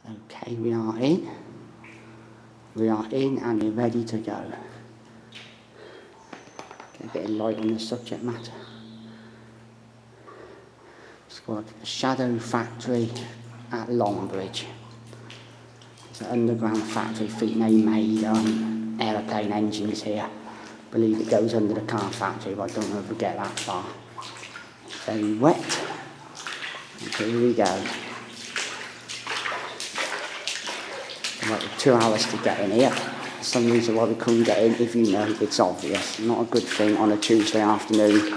Okay, we are in. We are in and we're ready to go. Get a bit of light on the subject matter. It's called a shadow factory at Longbridge. It's an underground factory. I think they made aeroplane engines here. I believe it goes under the car factory, but I don't know if we get that far. It's very wet. And here we go. Like 2 hours to get in here. For some reason why we couldn't get in, if you know, it's obvious. Not a good thing on a Tuesday afternoon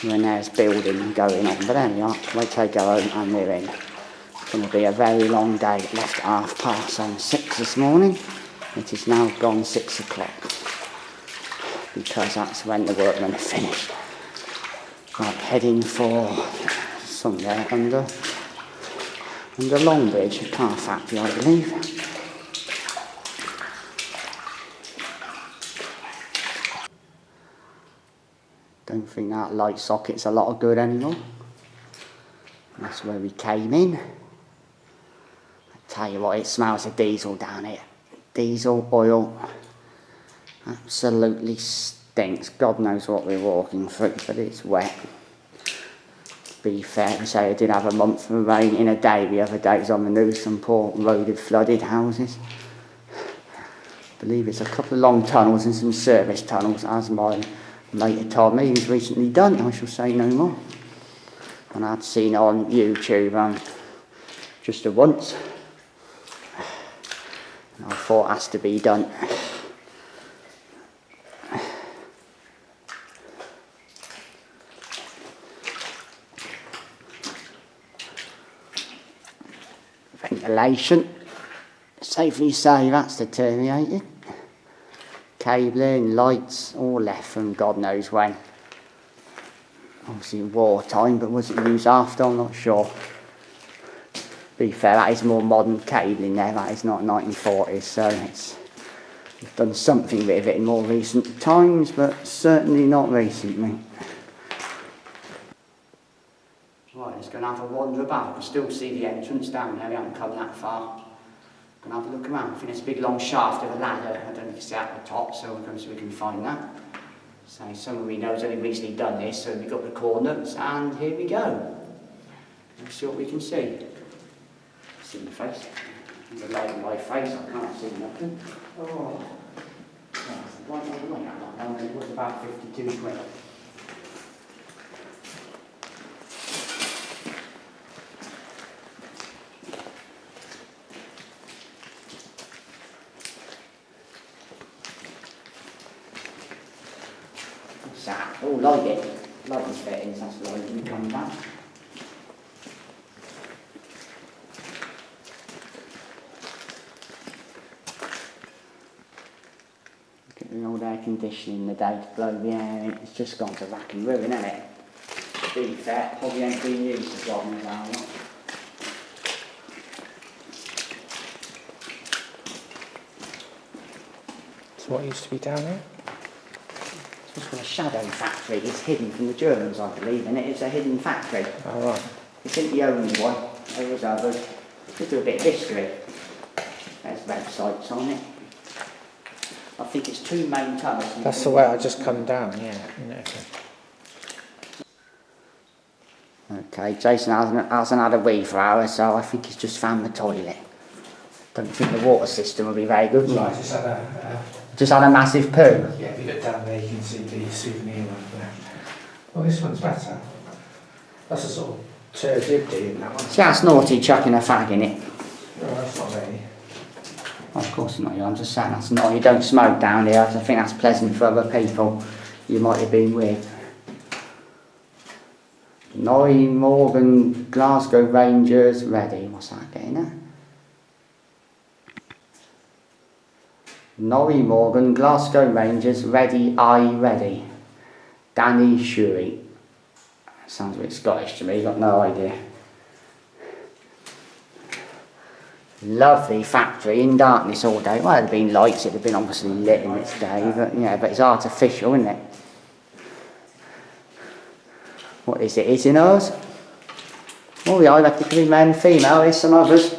when there's building going on. But there we are. Wait till I go home and we're in. It's going to be a very long day. Left at 6:30 this morning. It is now gone 6 o'clock. Because that's when the workmen are finished. Right, heading for somewhere under Longbridge, a car factory I believe. Don't think that light socket's a lot of good anymore. That's where we came in. I tell you what, it smells of diesel down here. Diesel, oil, absolutely stinks. God knows what we're walking through, but it's wet. To be fair to say, I did have a month of rain in a day the other day. It was on the news, some poor roaded, flooded houses. I believe it's a couple of long tunnels and some service tunnels, as my later told me. He was recently done, I shall say no more. And I'd seen on YouTube just once. And I thought it has to be done. Ventilation, safely say that's deteriorated. Cabling, lights, all left from God knows when. Obviously wartime, but was it used after? I'm not sure. To be fair, that is more modern cabling there, that is not 1940s, so we've done something with it in more recent times, but certainly not recently. Right, just going to have a wander about. I can still see the entrance down there, we haven't come that far. Gonna have a look around. I think there's a big long shaft of a ladder. I don't know if you see at the top, so we'll come so we can find that. So someone we know has only recently done this, so we've got the coordinates, and here we go. Let's see what we can see. See my face. The light on my face, I can't see nothing. Oh, that's the light on the light. And it was about 52 quid. Oh, like it. Like these fittings, that's the light can come back. Look at the old air conditioning the day to blow the air in. It's just gone to rack and ruin, hasn't it? To be fair, probably ain't been used as long as I want. So what used to be down here? It's called a shadow factory. It's hidden from the Germans, I believe, and it's a hidden factory. Oh, right. It's not the only one. There was others. Just do a bit of history. There's websites on it. I think it's 2 main tunnels. That's the way I just come down, yeah. Okay, Jason hasn't had a wee for hours, so I think he's just found the toilet. Don't think the water system will be very good. No, I just had a massive poo. Yeah, if you look down there, you can see the souvenir one there. Well, this one's better. That's a sort of turgid in that one. See, that's naughty chucking a fag in it. No, that's not me. Oh, of course not, I'm just saying that's not. You don't smoke down here. I think that's pleasant for other people you might have been with. Norrie Morgan, Glasgow Rangers, ready. What's that getting at? Norrie Morgan, Glasgow Rangers, ready, ready. Danny Shuri. Sounds a bit Scottish to me, got no idea. Lovely factory in darkness all day. Well, it'd have been lights, it'd have been obviously lit in its day, but yeah, but it's artificial, isn't it? What is it? Is in ours? Oh yeah, I reckon it could be male and female. There's some others.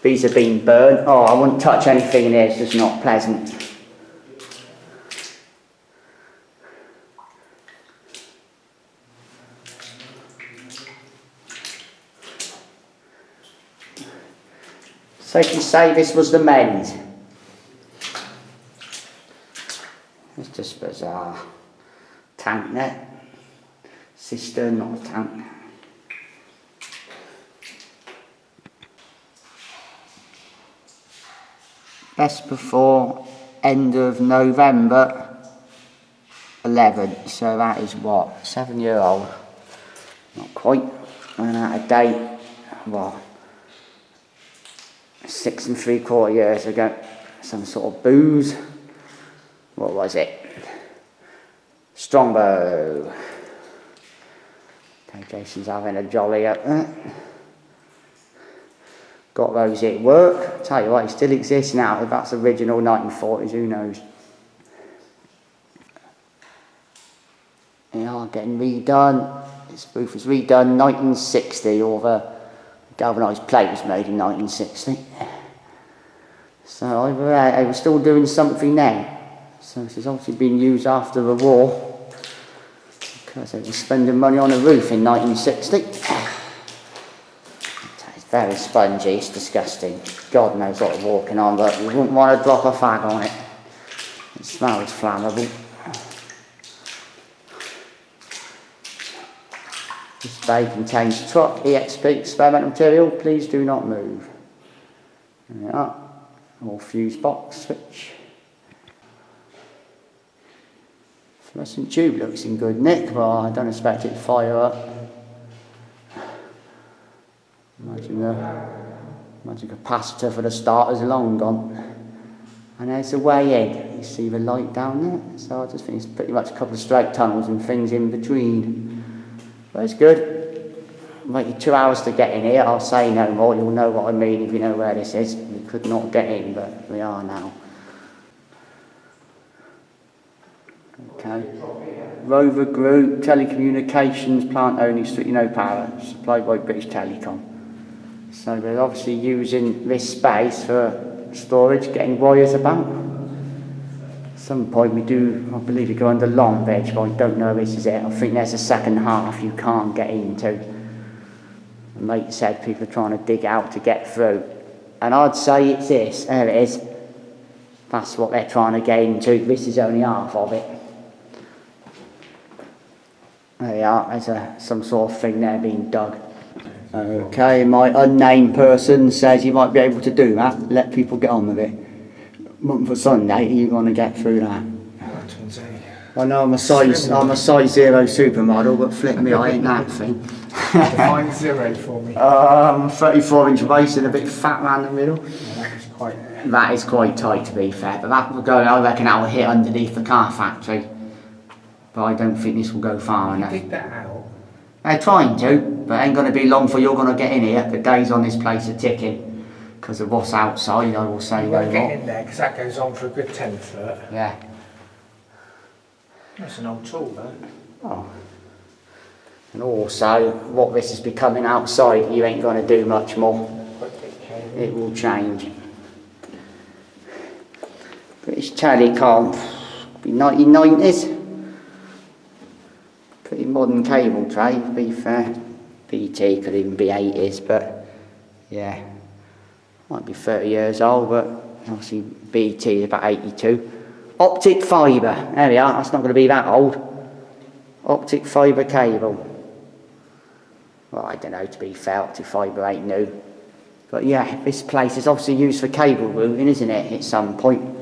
These have been burnt. Oh, I wouldn't touch anything in here, it's just not pleasant. So you can say this was the men's. It's just bizarre. Tank net. Cistern, not a tank. Best before end of November 11. So that is what? 7-year-old. Not quite. Ran out of date. What? 6 3/4 years ago. Some sort of booze. What was it? Strongbow. Okay, Jason's having a jolly up there. Got those at work. Tell you what, it still exists now. If that's original 1940s, who knows? They are getting redone. This booth was redone 1960, or the galvanised plate was made in 1960. So they were still doing something then. So this has obviously been used after the war, because they were spending money on a roof in 1960. It's very spongy, it's disgusting. God knows what they're walking on, but you wouldn't want to drop a fag on it. It smells flammable. This bay contains truck EXP experimental material. Please do not move. There we are. Or fuse box switch. Fluorescent tube looks in good nick, but I don't expect it to fire up. Imagine the capacitor for the starter's long gone. And there's the way in. You see the light down there? So I just think it's pretty much a couple of straight tunnels and things in between. But it's good. It'll make you 2 hours to get in here. I'll say no more. You'll know what I mean if you know where this is. We could not get in, but we are now. Okay. Rover Group, telecommunications, plant only, strictly no power, supplied by British Telecom. So we're obviously using this space for storage, getting wires about. At some point we do, I believe we go under Longbridge, but I don't know if this is it. I think there's a second half you can't get into. The mate said people are trying to dig out to get through. And I'd say it's this, there it is. That's what they're trying to get into. This is only half of it. There we are, there's some sort of thing there being dug. Okay, my unnamed person says you might be able to do that. Let people get on with it. Month for Sunday, you're going to get through that. I know I'm a size 0 supermodel, but flip me, I ain't that thing. Define 0 for me. 34-inch waist and a bit fat around the middle. Yeah, that is quite tight, to be fair, but that will go, I reckon that will hit underneath the car factory. But I don't think this will go far enough. Dig that out. They're trying to, but it ain't going to be long before you're going to get in here. The days on this place are ticking. Because of what's outside, I will say no more. Get in there, because that goes on for a good 10 foot. Yeah. That's an old tool, though. Oh. And also, what this is becoming outside, you ain't going to do much more. It will change. British Telecom, be 1990s. Pretty modern cable tray, to be fair. BT could even be 80s, but yeah. Might be 30 years old, but obviously BT is about 82. Optic fibre, there we are, that's not going to be that old. Optic fibre cable. Well, I don't know, to be fair, optic fibre ain't new. But yeah, this place is obviously used for cable routing, isn't it, at some point.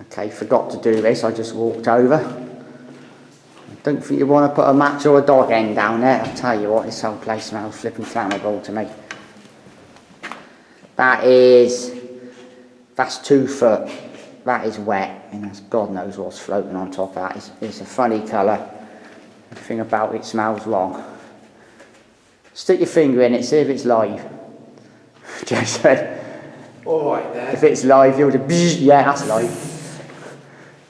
Okay, forgot to do this, I just walked over. I don't think you want to put a match or a dog end down there. I'll tell you what, this whole place smells flipping flammable to me. That's 2 foot. That is wet, and that's God knows what's floating on top of that. It's a funny colour. The thing about it smells wrong. Stick your finger in it, see if it's live. Joe said. Alright there. If it's live, you'll just, yeah, that's live.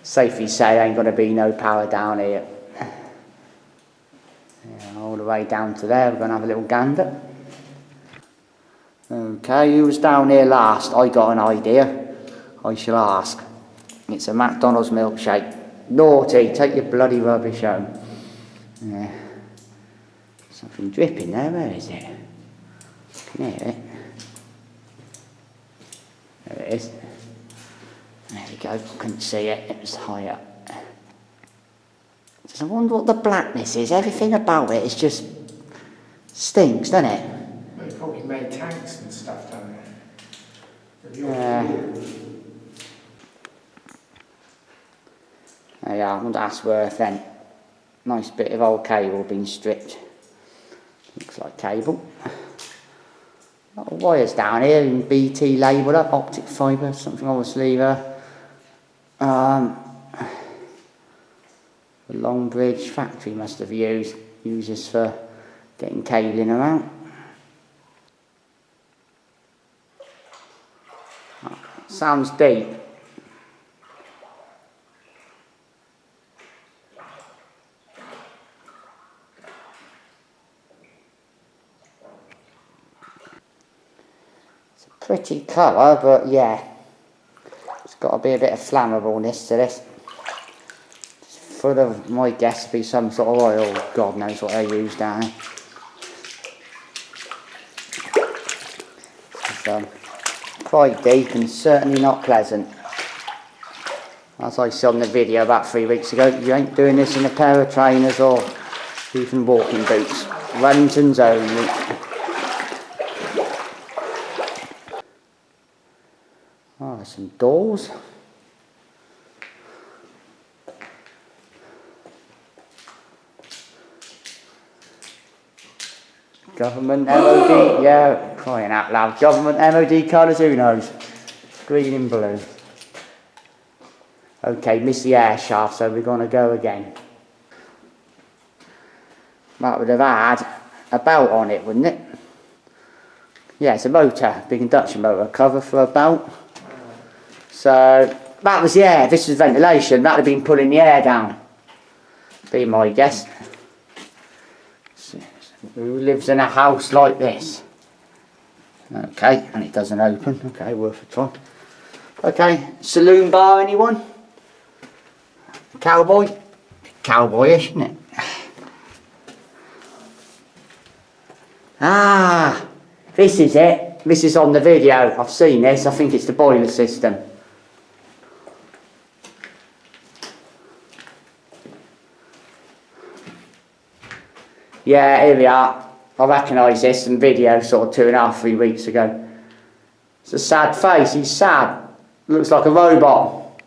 Safely say, ain't going to be no power down here. Yeah, all the way down to there, we're going to have a little gander. Okay, who was down here last? I got an idea. I shall ask. It's a McDonald's milkshake. Naughty, take your bloody rubbish home. Yeah. Something dripping there, where is it? Can you hear it? There it is. There we go, couldn't see it, it was high up. I wonder what the blackness is. Everything about it is just stinks, doesn't it? They probably made tanks and stuff down there. Yeah. There you are, I wonder what that's worth then. Nice bit of old cable being stripped. Looks like cable. A lot of wires down here in BT labelled up, optic fibre, something obviously the Longbridge factory must have used this for getting cabling around. Sounds deep. It's a pretty colour, but yeah, it's got to be a bit of flammableness to this. Full of, my guess, be some sort of oil. God knows what they use down here. It's quite deep and certainly not pleasant. As I said in the video about 3 weeks ago, you ain't doing this in a pair of trainers or even walking boots. Wellingtons only. Oh, there's some doors. Government MOD, yeah, crying out loud. Government MOD colours, who knows? Green and blue. Okay, missed the air shaft, so we're going to go again. That would have had a belt on it, wouldn't it? Yeah, it's a motor, big induction motor, cover for a belt. So, that was the air, this was ventilation, that would have been pulling the air down. Be my guess. Who lives in a house like this? Okay, and it doesn't open. Okay, worth a try. Okay, saloon bar, anyone? Cowboy? Cowboyish, isn't it? Ah, this is it. This is on the video. I've seen this. I think it's the boiler system. Yeah, here we are. I recognise this in video sort of 2.5, 3 weeks ago. It's a sad face, he's sad. Looks like a robot.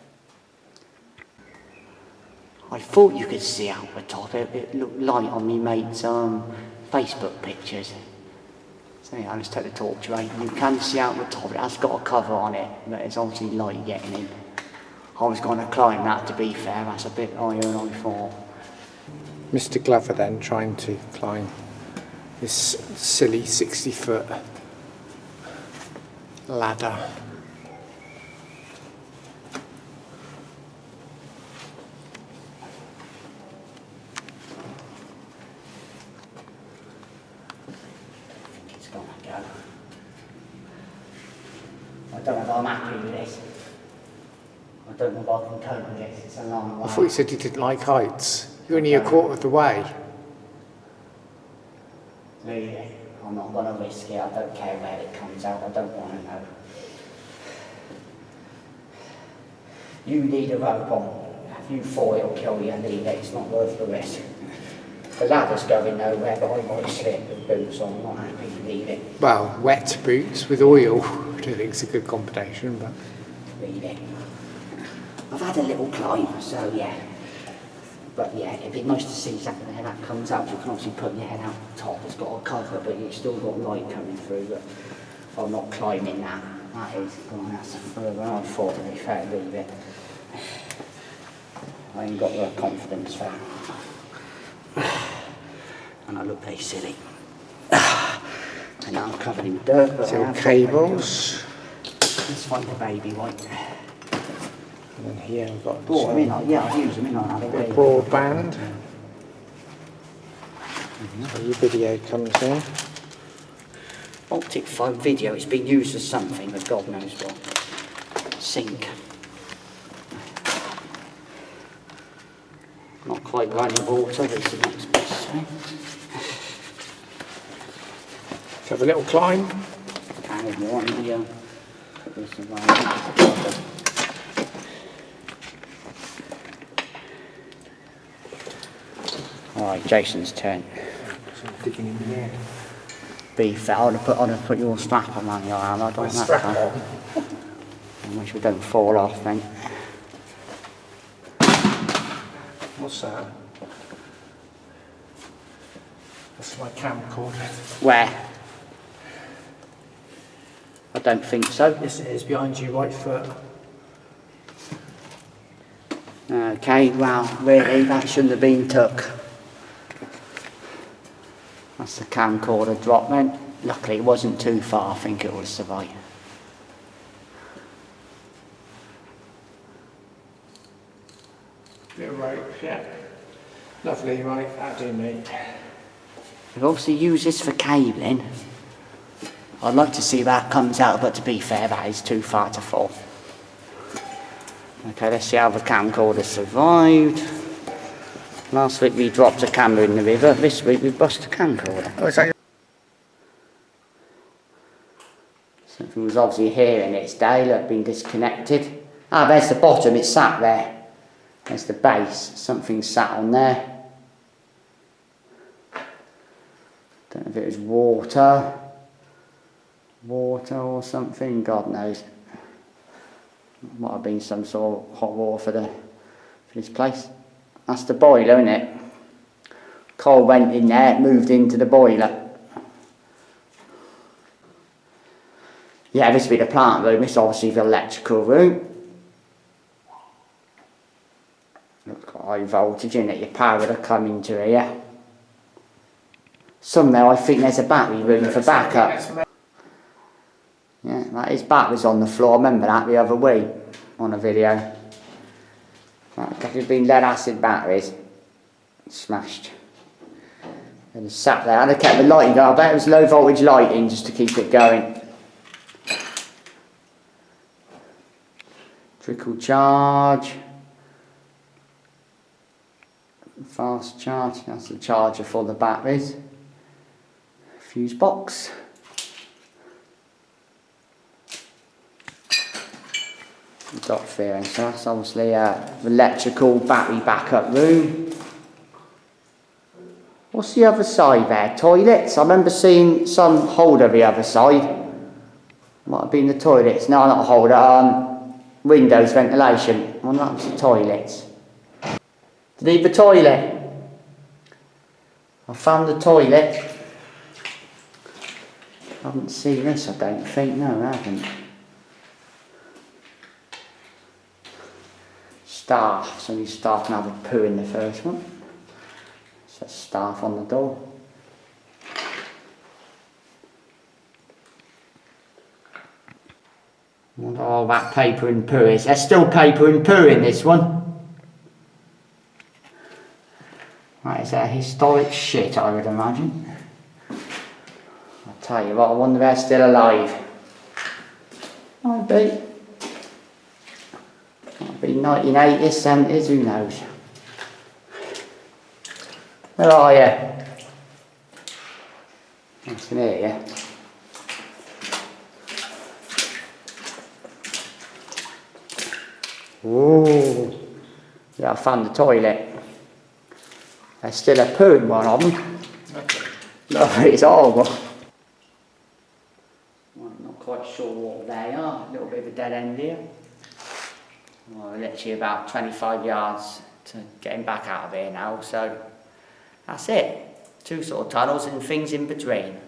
I thought you could see out the top. It looked light on me mate's Facebook pictures. So yeah, I'll just take the torch away. You can see out the top, it has got a cover on it, but it's obviously light getting in. I was going to climb that, to be fair, that's a bit higher than I thought. Mr. Glover then trying to climb this silly 60-foot ladder. It's gonna go. I don't know if I'm happy with this. I don't know if I can cope with this, it's a long way. I thought you said you didn't like heights. You're only a quarter of the way. Really? I'm not going to risk it. I don't care where it comes out. I don't want to know. You need a rope on. If you fall, it'll kill you and leave it. It's not worth the risk. The ladder's going nowhere, but I might slip with boots on. I'm not happy to leave it. Well, wet boots with oil, I don't think it's a good combination, but... Leave it. I've had a little climb, so yeah. But yeah, it'd be nice to see something there that comes out. You can obviously put your head out the top, it's got a cover, but you've still got light coming through. But I'm not climbing that. That is going to have further than I thought, to be fair, leave it. I ain't got the confidence for that. And I look very silly. And I'm covered in dirt. But still cables. Let's find the baby white. And then here we've got Brought them in, yeah, I've used them in on it. broadband. So your video comes in. optic fiber video. It's been used as something, but God knows what. Sink. Not quite running water, but it's the next best thing. Have a little climb. And one here. Put this around. Alright, Jason's turn. Digging in the air. Be fair, I'd have put your strap on your arm. I don't know. Strap on. I wish we don't fall off then. What's that? That's my camcorder. Where? I don't think so. Yes, it is behind you, right foot. Okay, well, really, that shouldn't have been took. That's the camcorder drop then. Luckily, it wasn't too far. I think it would have survived. Bit of rope, yeah. Lovely, right, that'll do me. We've obviously used this for cabling. I'd like to see that comes out, but to be fair, that is too far to fall. Okay, let's see how the camcorder survived. Last week we dropped a camera in the river. This week we bust a camcorder. Oh, is that your... Something was obviously here in its day, that had been disconnected. Ah, there's the bottom, it's sat there. There's the base, something sat on there. Don't know if it was water or something, God knows. Might have been some sort of hot water for this place. That's the boiler, isn't it? Coal went in there, moved into the boiler. Yeah, this will be the plant room, this is obviously the electrical room. Looks got high voltage in it, your power would have come into here. Somewhere I think there's a battery room for backup. Yeah, that is batteries on the floor, remember that the other week on a video. That could have been lead acid batteries. Smashed. And sat there, I'd have kept the lighting going, I bet it was low voltage lighting just to keep it going. Trickle charge. Fast charge, that's the charger for the batteries. Fuse box. Got fear, so that's obviously the electrical battery backup room. What's the other side there? Toilets? I remember seeing some holder the other side. Might have been the toilets. No, not a holder. Windows, ventilation. Well, that's the toilets. Did he leave the toilet? I found the toilet. I haven't seen this, I don't think. No, I haven't. Staff. Somebody staff can have a poo in the first one. Says staff on the door. What all that paper and poo is. There's still paper and poo in this one. That is a historic shit, I would imagine. I'll tell you what, I wonder if they're still alive. Might be. Might be 1980s, 70s, who knows. Where are you? I can hear you. Ooh. Yeah, I found the toilet. There's still a poo in one of them. Okay. No, it's horrible. Well, I'm not quite sure what they are. A little bit of a dead end here. Well, literally about 25 yards to getting back out of here now, so that's it. Two sort of tunnels and things in between.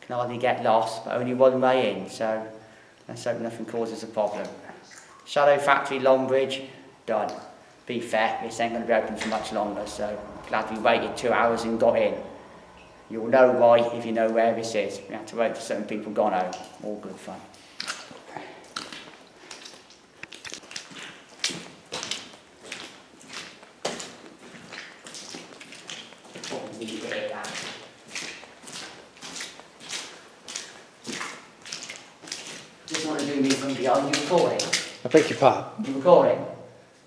Can hardly get lost, but only one way in, so let's hope nothing causes a problem. Shadow Factory, Longbridge, done. Be fair, this ain't going to be open for much longer, so glad we waited 2 hours and got in. You'll know why if you know where this is. We had to wait for certain people gone home. All good fun. see me from behind. You recording? I beg your pardon? You recording?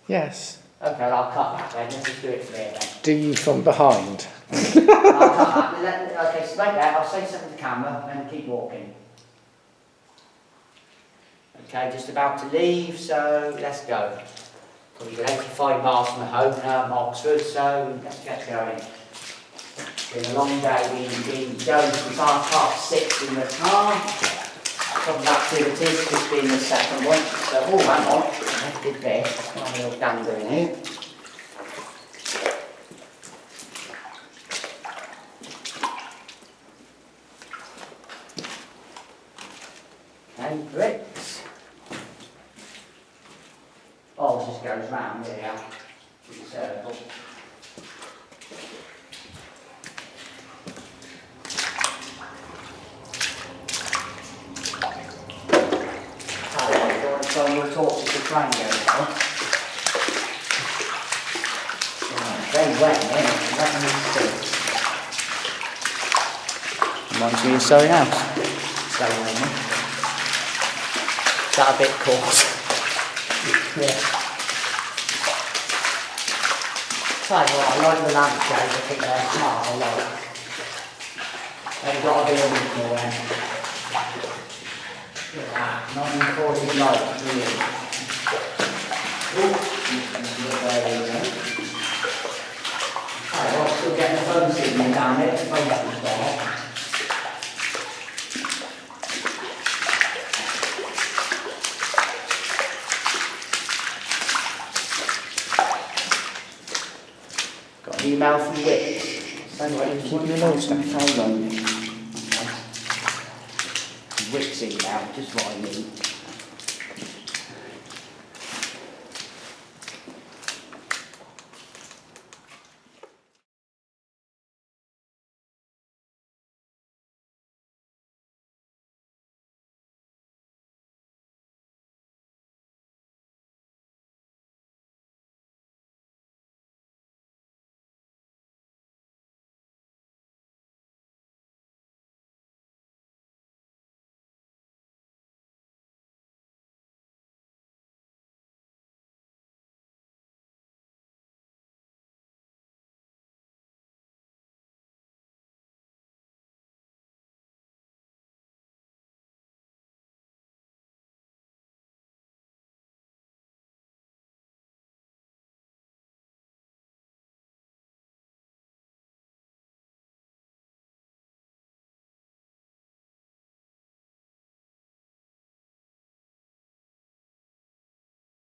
Yes. Okay, well, I'll cut that then. Let's just do it from here then. Do you from behind? I'll cut that. Okay, so like that, I'll say something to the camera and keep walking. Okay, just about to leave, so let's go. We've got 85 miles from home now, Oxford, so let's get going. It's been a long day. We've been going since 6:30 in the car. Couple of activities, this being the second one. So, oh, hang on, I did this. Have a little gander in here. And bricks. Oh, it just goes round here, in a circle. So we'll talk to the train goes on. Very wet, isn't it? Let me see. Reminds me of Surrey House. So is that a bit coarse? Yeah. Tell you what, I like the lampshades, I think they're smart, I like it. They've got to be a bit more then. Look at that, not important light, really. There you go. Tell you what, still getting the phone signal down here, the phone signal's there. Got an email from Wick. Keep your nose down. Hold on. Wick's email, just what I need.